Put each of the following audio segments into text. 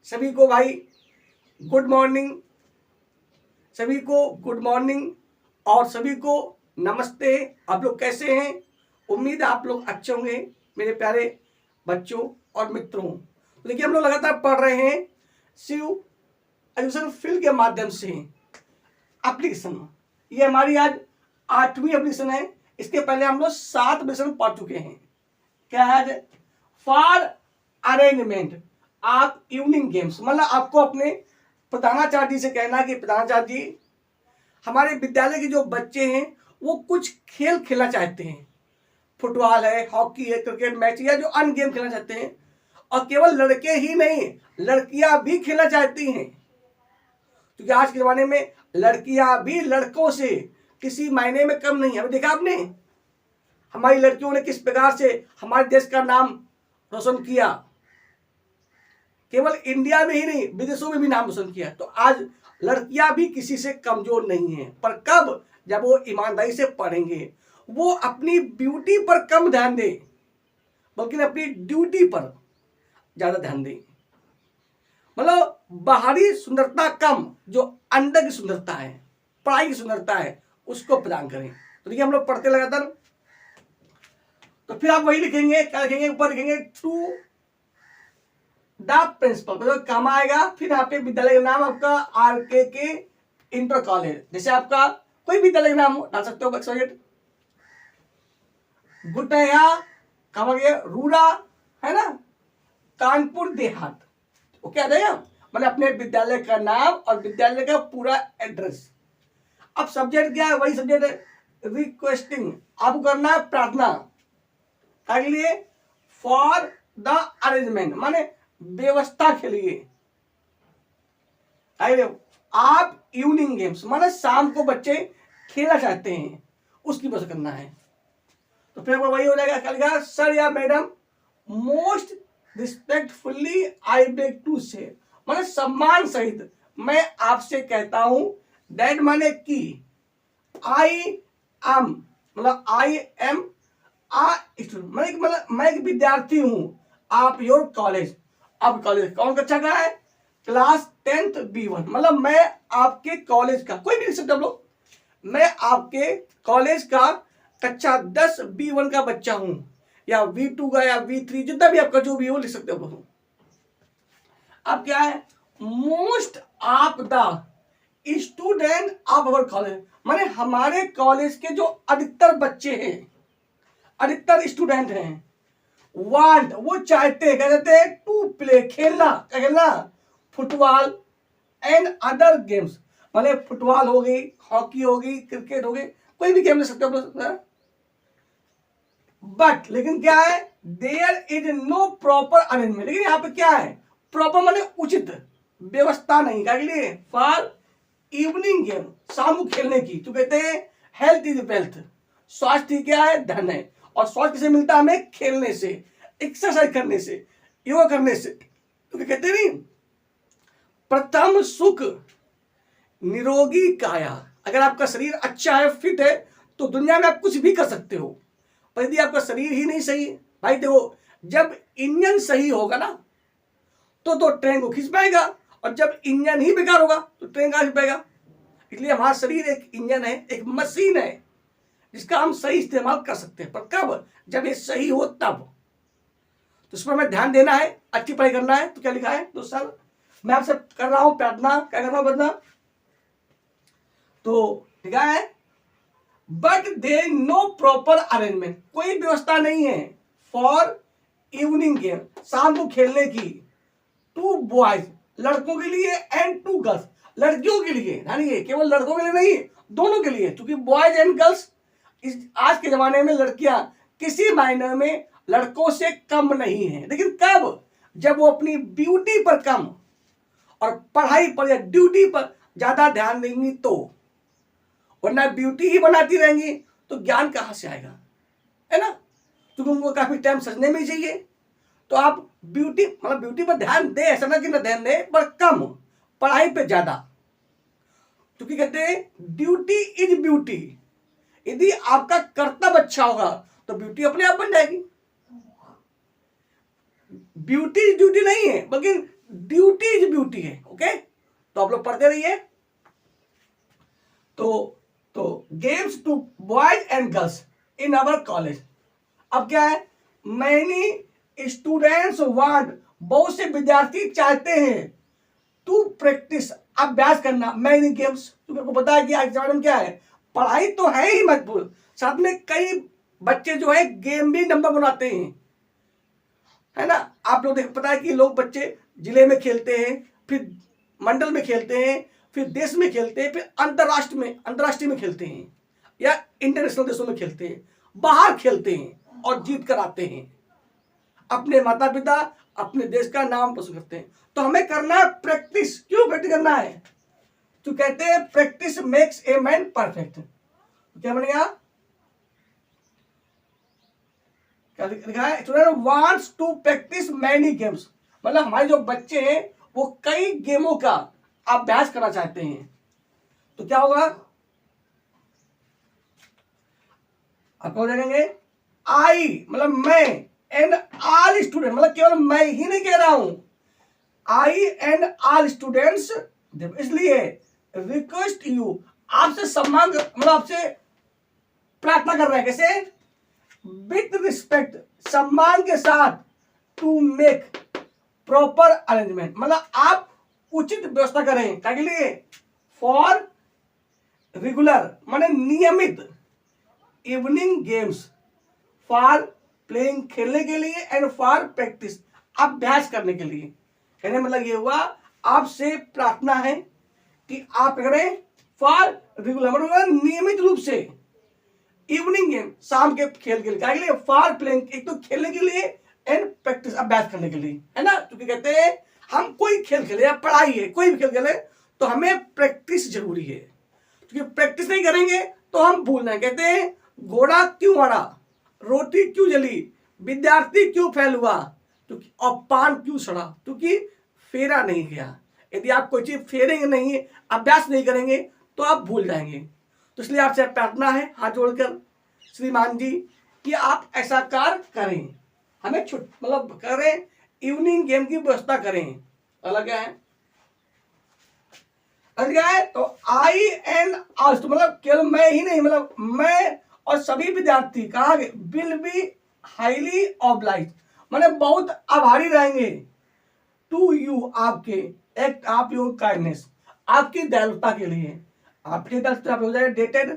सभी को भाई गुड मॉर्निंग, सभी को गुड मॉर्निंग और सभी को नमस्ते। आप लोग कैसे हैं? उम्मीद है आप लोग अच्छे होंगे मेरे प्यारे बच्चों और मित्रों। तो देखिए हम लोग लगातार पढ़ रहे हैं शिव एजुकेशन फील्ड के माध्यम से एप्लीकेशन। ये हमारी आज 8वीं एप्लीकेशन है। इसके पहले हम लोग 7 एप्लीकेशन पढ़ चुके हैं। क्या है? फॉर अरेंजमेंट आप इवनिंग गेम्स, मतलब आपको अपने प्रधानाचार्य जी से कहना कि प्रधानाचार्य जी हमारे विद्यालय के जो बच्चे हैं वो कुछ खेल खेलना चाहते हैं, फुटबॉल है, हॉकी है, क्रिकेट मैच या जो अन्य गेम खेलना चाहते हैं। और केवल लड़के ही नहीं, लड़कियां भी खेलना चाहती हैं, क्योंकि आज के जमाने में लड़कियां भी लड़कों से किसी मायने में कम नहीं है। अभी देखा आपने हमारी लड़कियों ने किस प्रकार से हमारे देश का नाम रोशन किया, केवल इंडिया में ही नहीं विदेशों में भी नाम रोशन किया। तो आज लड़कियां भी किसी से कमजोर नहीं है, पर कब? जब वो ईमानदारी से पढ़ेंगे, वो अपनी ब्यूटी पर कम ध्यान दे बल्कि अपनी ड्यूटी पर ज्यादा ध्यान दे। मतलब बाहरी सुंदरता कम, जो अंदर की सुंदरता है, पढ़ाई की सुंदरता है, उसको प्रदान करें। तो देखिए हम लोग पढ़ते लगातार। तो फिर आप वही लिखेंगे, क्या लिखेंगे? ऊपर लिखेंगे टू द प्रिंसिपल, मतलब काम आएगा। फिर यहाँ पे विद्यालय का नाम आपका RKK इंटर कॉलेज, जैसे आपका कोई विद्यालय का नाम डाल सकते हो। गुटया कहा गया रूरा है ना, कानपुर देहात, वो क्या देगा? मतलब अपने विद्यालय का नाम और विद्यालय का पूरा एड्रेस। अब सब्जेक्ट क्या है? वही सब्जेक्ट है, रिक्वेस्टिंग। आपको करना है प्रार्थना के लिए, फॉर द अरेंजमेंट माने व्यवस्था के लिए। आप इवनिंग गेम्स माने शाम को बच्चे खेलना चाहते हैं, उसकी वजह करना है। तो फिर वही हो जाएगा, क्या लिखा? सर या madam most respectfully I beg to say, माने सम्मान सहित मैं आपसे कहता हूं। दैट माने की आई एम, मतलब आई एम आ स्टूडेंट, मतलब मैं एक विद्यार्थी हूं। आप योर कॉलेज, अब कॉलेज कौन कक्षा का है? क्लास 10th B1, मतलब मैं आपके कॉलेज का, कोई भी लिख सकते लोग, मैं आपके कॉलेज का कक्षा 10 B1 का बच्चा हूं, या V2 का, या V3, जितना भी आपका जो भी हो लिख सकते हो। अब क्या है? Most of the student of our college, माने हमारे कॉलेज के जो अधिकतर बच्चे हैं, अधिकतर स्टूडेंट हैं, वांट वो चाहते हैं, क्या कहते हैं? टू प्ले खेलना, खेलना फुटबॉल एंड अदर गेम्स, माने फुटबॉल हो गई, हॉकी हो गई, क्रिकेट हो गई, कोई भी गेम ले सकते हो। बट लेकिन क्या है? There is no proper arrangement, लेकिन यहाँ पे क्या है? प्रॉपर माने उचित व्यवस्था नहीं के लिए फॉर इवनिंग गेम, शाम को खेलने की। तो कहते हैं हेल्थ इज वेल्थ, स्वास्थ्य क्या है? धन है। और स्वास्थ्य किसे मिलता है? हमें खेलने से, एक्सरसाइज करने से, योगा करने से। तो क्या कहते नहीं, प्रथम सुख निरोगी काया। अगर आपका शरीर अच्छा है, फिट है, तो दुनिया में आप कुछ भी कर सकते हो। पर यदि आपका शरीर ही नहीं सही, भाई देखो, जब इंजन सही होगा ना तो ट्रेन को खींच पाएगा, और जब इंजन ही बेकार होगा तो ट्रेन कहां खींच पाएगा। इसलिए हमारा शरीर एक इंजन है, एक मशीन है, जिसका हम सही इस्तेमाल कर सकते हैं। पर कब? जब ये सही हो तब। तो इस पर हमें ध्यान देना है, अच्छी पढ़ाई करना है। तो क्या लिखा है? तो सर मैं आपसे कर रहा हूं प्रार्थना, क्या कर रहा हूं बदना? तो लिखा है but they know proper arrangement, कोई व्यवस्था नहीं है फॉर इवनिंग गेम, शाम को खेलने की। टू बॉयज, लड़कों के लिए, एंड टू गर्ल्स, लड़कियों के लिए। यानी केवल लड़कों के लिए नहीं, दोनों के लिए, क्योंकि बॉयज एंड गर्ल्स आज के जमाने में लड़कियां किसी मायने में लड़कों से कम नहीं है। लेकिन कब? जब वो अपनी ब्यूटी पर कम और पढ़ाई पर या ड्यूटी पर ज्यादा ध्यान देंगी तो। वरना ब्यूटी ही बनाती रहेंगी तो ज्ञान कहां से आएगा, है ना? क्योंकि उनको काफी टाइम सजने में ही चाहिए। तो आप ब्यूटी, मतलब ब्यूटी पर ध्यान दे, ऐसा ना कि ना ध्यान दे, पर कम, पढ़ाई पे ज्यादा। क्योंकि कहते हैं ड्यूटी इज ब्यूटी। यदि आपका कर्तव्य अच्छा होगा तो ब्यूटी अपने आप बन जाएगी। ब्यूटी ड्यूटी नहीं है, बल्कि ड्यूटी इज ब्यूटी है। ओके, तो आप लोग पढ़ते रहिए। तो games to boys and girls in our college. अब क्या है, मैनी स्टूडेंट्स वांट, बहुत से विद्यार्थी चाहते हैं, टू प्रैक्टिस, अभ्यास करना, मैनी गेम्स। तुमको पता है कि आज के में क्या है, पढ़ाई तो है ही महत्वपूर्ण, साथ में कई बच्चे जो है गेम भी नंबर बनाते हैं, है ना। आप लोग पता है कि लोग बच्चे जिले में खेलते हैं, फिर मंडल में खेलते हैं, फिर देश में खेलते हैं, फिर अंतर्राष्ट्रीय में खेलते हैं, या इंटरनेशनल देशों में खेलते हैं, बाहर खेलते हैं और जीत कर आते हैं, अपने माता पिता अपने देश का नाम रोशन करते हैं। तो हमें करना है प्रैक्टिस। क्यों प्रैक्टिस करना है, तो कहते हैं practice makes a man perfect. क्या बनेगा, क्या लिखा है, student wants to practice many games, मतलब हमारे जो बच्चे हैं वो कई गेमों का अभ्यास करना चाहते हैं। तो क्या होगा, आपको देखेंगे आई मतलब मैं, एंड ऑल स्टूडेंट, मतलब केवल मैं ही नहीं कह रहा हूं, आई एंड ऑल स्टूडेंट्स, इसलिए रिक्वेस्ट यू, आपसे सम्मान मतलब आपसे प्रार्थना कर रहे हैं, कैसे, विथ रिस्पेक्ट, सम्मान के साथ, टू मेक प्रॉपर अरेंजमेंट, मतलब आप उचित व्यवस्था करें, क्या के लिए, फॉर रेगुलर माने नियमित, इवनिंग गेम्स, फॉर प्लेइंग खेलने के लिए, एंड फॉर प्रैक्टिस अभ्यास करने के लिए। कहने मतलब ये हुआ, आपसे प्रार्थना है कि आप करें फॉर रेगुलर मतलब नियमित रूप से, इवनिंग गेम शाम के खेल के लिए, फॉर प्लेइंग एक तो खेलने के लिए, एंड प्रैक्टिस अभ्यास करने के लिए, है ना। क्योंकि कहते हैं हम कोई खेल खेले या पढ़ाई है कोई भी खेल खेले तो हमें प्रैक्टिस जरूरी है, क्योंकि प्रैक्टिस नहीं करेंगे तो हम भूल जाएंगे। कहते हैं घोड़ा क्यों अड़ा, रोटी क्यों जली, विद्यार्थी क्यों फेल हुआ, क्योंकि और पान क्यों सड़ा, क्योंकि फेरा नहीं गया। यदि आप कोई चीज फेरेंगे नहीं, अभ्यास नहीं करेंगे तो आप भूल जाएंगे। तो इसलिए आपसे प्रार्थना है हाथ जोड़कर श्रीमान जी कि आप ऐसा कार्य करें, हमें मतलब करें, इवनिंग गेम की व्यवस्था करें। अलग क्या है, क्या है, तो आई एंड आल्स, मतलब केवल मैं ही नहीं, मतलब मैं और सभी विद्यार्थी कहा विल बी हाईली ऑब्लाइज, माने बहुत आभारी रहेंगे, टू यू आपके, एक्ट आप योर काइंडनेस, आपकी दयालुता के लिए। आपके दयालुता हो जाएगा डेटेड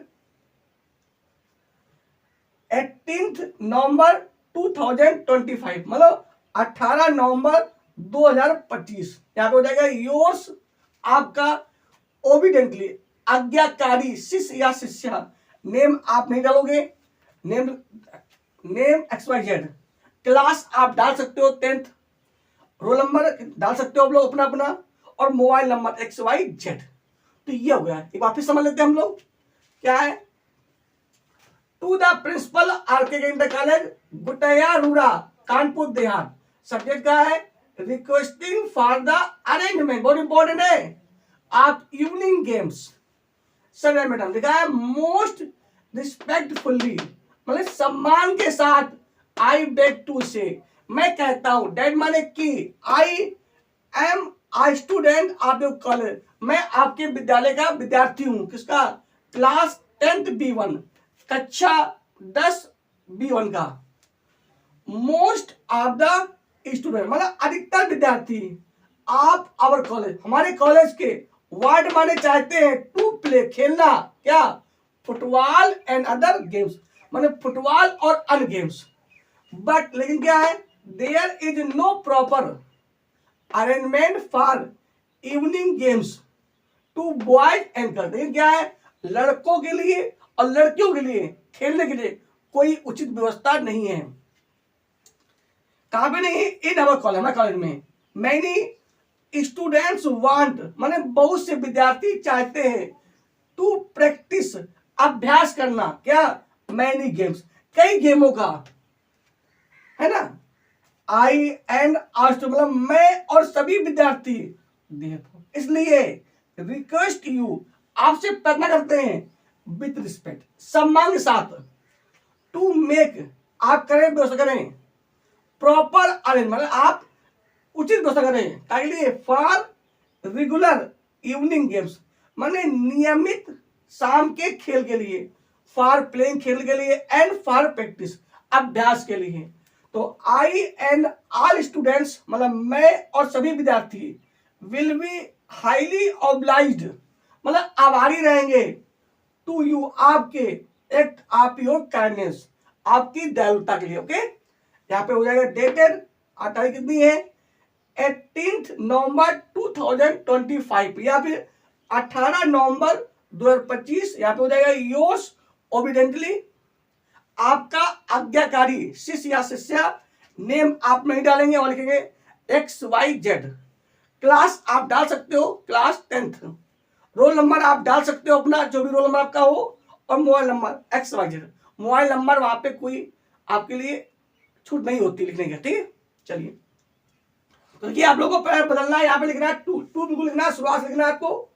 18 नवंबर 2025, मतलब 18 नवंबर 2025। यहाँ पे हो जाएगा योर्स आपका, ओबिडेंटली आज्ञाकारी शिष्य या शिष्या, नेम आप नहीं डालोगे, नेम XYZ, क्लास आप डाल सकते हो 10th, रोल नंबर डाल सकते हो आप लोग अपना अपना, और मोबाइल नंबर XYZ। तो ये हो गया। एक बार फिर समझ लेते हैं हम लोग क्या है, to the principal RK inter college Gutaiya Rura Kanpur Dehat, subject क्या है, रिक्वेस्टिंग फॉर द अरेंजमेंट, बहुत इंपॉर्टेंट है, आप इवनिंग गेम्स। सर मैडम लिखा है मोस्ट रिस्पेक्टफुल्ली, मतलब सम्मान के साथ, आई बेग टू से, मैं कहता हूं, डेट माने की, I am I student of your college, मैं आपके विद्यालय का विद्यार्थी हूं, किसका, क्लास 10th B1, कक्षा 10 B1 का, मोस्ट ऑफ द स्टूडेंट मतलब अधिकतर विद्यार्थी, आप आवर कॉलेज हमारे कॉलेज के, वार्ड माने चाहते हैं, टू प्ले खेलना, क्या, फुटबॉल एंड अदर गेम्स, माने फुटबॉल और अन्य गेम्स, बट लेकिन क्या है, there is no proper arrangement for evening games to boys and girls, लेकिन क्या है, लड़कों के लिए और लड़कियों के लिए खेलने के लिए कोई उचित व्यवस्था नहीं है। कहां पे नहीं, इन अवर कॉलेज, हमारे कॉलेज में, मैनी स्टूडेंट्स वांट माने बहुत से विद्यार्थी चाहते हैं, टू प्रैक्टिस अभ्यास करना, क्या, मैनी गेम्स कई गेमों का, है ना। आई एंड आस्ट मतलब मैं और सभी विद्यार्थी, इसलिए रिक्वेस्ट यू आपसे प्रार्थना करते हैं, विथ रिस्पेक्ट सम्मान के साथ, टू मेक आप करें व्यवस्था करें, प्रॉपर अरेंज मतलब आप उचित व्यवस्था करें, ताकि लिए फॉर रेगुलर इवनिंग गेम्स माने नियमित शाम के खेल के लिए, फॉर प्लेइंग खेल के लिए, एंड फॉर प्रैक्टिस अभ्यास के लिए। तो आई एंड ऑल स्टूडेंट्स मतलब मैं और सभी विद्यार्थी विल बी हाईली ऑब्लाइज्ड मतलब आभारी रहेंगे टू यू आपके एक्ट ऑफ योर काइंडनेस आपकी दयालुता के लिए। ओके यहाँ पे हो जाएगा डेटेड तारीख कितनी है 18 नवंबर 2025 या फिर 18 नवंबर 2025 यहाँ पे हो जाएगा योर्स ओबिडेंटली आपका आज्ञाकारी शिष्य या शिष्या। नेम आप नहीं डालेंगे और लिखेंगे XYZ। क्लास आप डाल सकते हो क्लास 10th। रोल नंबर आप डाल सकते हो अपना जो भी रोल नंबर आपका हो, और mobile number XYZ। Mobile number वहां पे कोई आपके लिए छूट नहीं होती लिखने की, ठीक है। चलिए तो देखिए आप लोगों को बदलना है, यहाँ पे लिखना है टू बिल्कुल लिखना है, शुरुआत से लिखना है आपको।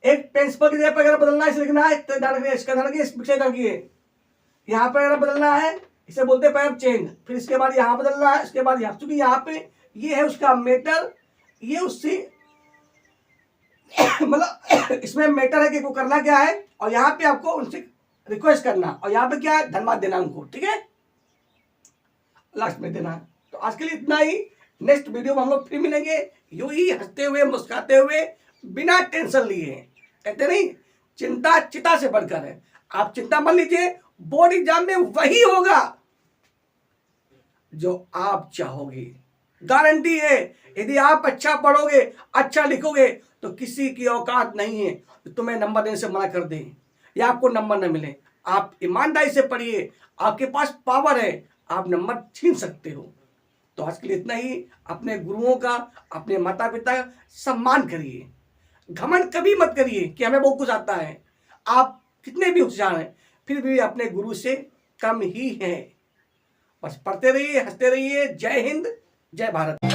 एक प्रिंसिपल की जगह पर अगर बदलना है इसे लिखना है, इसका ध्यान रखिए, इस विषय का यहाँ पर अगर बदलना है इसे बोलते हैं पैर चेंज। फिर इसके बाद यहाँ बदलना है, इसके बाद यहाँ, क्योंकि यहाँ पे ये है उसका मेटर, ये उससे मतलब इसमें मैटर है कि को करना क्या है, और यहाँ पे आपको उनसे रिक्वेस्ट करना, और यहाँ पे क्या है धन्यवाद देना उनको, ठीक है, लास्ट में देना। तो आज के लिए इतना ही। नेक्स्ट वीडियो में हम लोग फिर मिलेंगे यूं ही हंसते हुए मुस्कुराते हुए बिना टेंशन लिए। कहते नहीं चिंता चिता से बढ़कर है। आप चिंता मत लीजिए, बोर्ड एग्जाम में वही होगा जो आप चाहोगे, गारंटी है। यदि आप अच्छा पढ़ोगे अच्छा लिखोगे तो किसी की औकात नहीं है तो तुम्हें नंबर देने से मना कर दे या आपको नंबर न मिले। आप ईमानदारी से पढ़िए, आपके पास पावर है, आप नंबर छीन सकते हो। तो आज के लिए इतना ही। अपने गुरुओं का, अपने माता पिता का सम्मान करिए, घमंड कभी मत करिए कि हमें बहुत कुछ आता है। आप कितने भी होशियार हैं फिर भी अपने गुरु से कम ही हैं। बस पढ़ते रहिए, हंसते रहिए। जय हिंद, जय भारत।